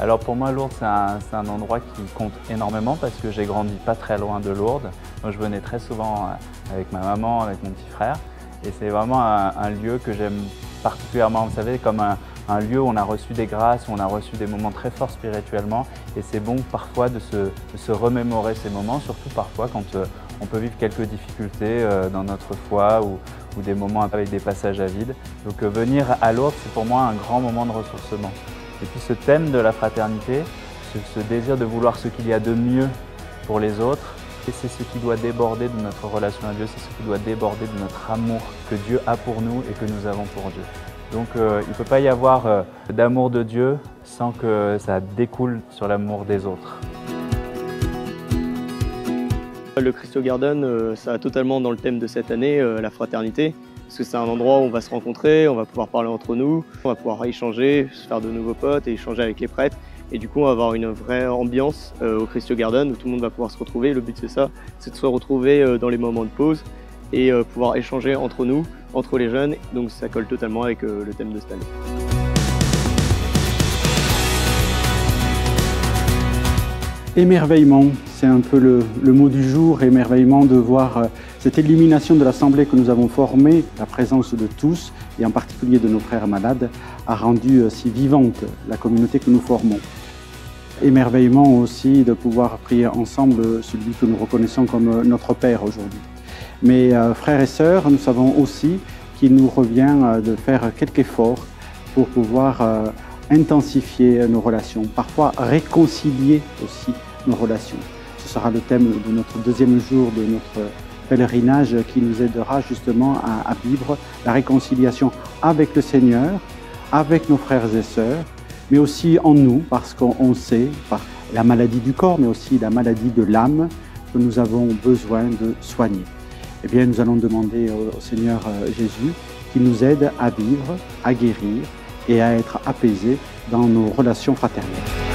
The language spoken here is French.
Alors pour moi, Lourdes, c'est un endroit qui compte énormément parce que j'ai grandi pas très loin de Lourdes. Donc je venais très souvent avec ma maman, avec mon petit frère. Et c'est vraiment un lieu que j'aime particulièrement, vous savez, comme un lieu où on a reçu des grâces, où on a reçu des moments très forts spirituellement. Et c'est bon parfois de se remémorer ces moments, surtout parfois quand on peut vivre quelques difficultés dans notre foi ou des moments avec des passages à vide. Donc venir à Lourdes, c'est pour moi un grand moment de ressourcement. Et puis ce thème de la fraternité, ce désir de vouloir ce qu'il y a de mieux pour les autres, et c'est ce qui doit déborder de notre relation à Dieu, c'est ce qui doit déborder de notre amour que Dieu a pour nous et que nous avons pour Dieu. Donc il ne peut pas y avoir d'amour de Dieu sans que ça découle sur l'amour des autres. Le Christo Garden, ça va totalement dans le thème de cette année, la fraternité. Parce que c'est un endroit où on va se rencontrer, on va pouvoir parler entre nous, on va pouvoir échanger, se faire de nouveaux potes et échanger avec les prêtres. Et du coup, on va avoir une vraie ambiance au Christo Garden où tout le monde va pouvoir se retrouver. Le but c'est ça, c'est de se retrouver dans les moments de pause et pouvoir échanger entre nous, entre les jeunes. Donc ça colle totalement avec le thème de cette année. Émerveillement, c'est un peu le mot du jour, émerveillement de voir cette illumination de l'Assemblée que nous avons formée, la présence de tous, et en particulier de nos frères malades, a rendu si vivante la communauté que nous formons. Émerveillement aussi de pouvoir prier ensemble celui que nous reconnaissons comme notre Père aujourd'hui. Mais frères et sœurs, nous savons aussi qu'il nous revient de faire quelques efforts pour pouvoir intensifier nos relations, parfois réconcilier aussi nos relations. Ce sera le thème de notre deuxième jour de notre pèlerinage qui nous aidera justement à vivre la réconciliation avec le Seigneur, avec nos frères et sœurs, mais aussi en nous, parce qu'on sait, par la maladie du corps, mais aussi la maladie de l'âme, que nous avons besoin de soigner. Eh bien, nous allons demander au Seigneur Jésus qu'il nous aide à vivre, à guérir, et à être apaisés dans nos relations fraternelles.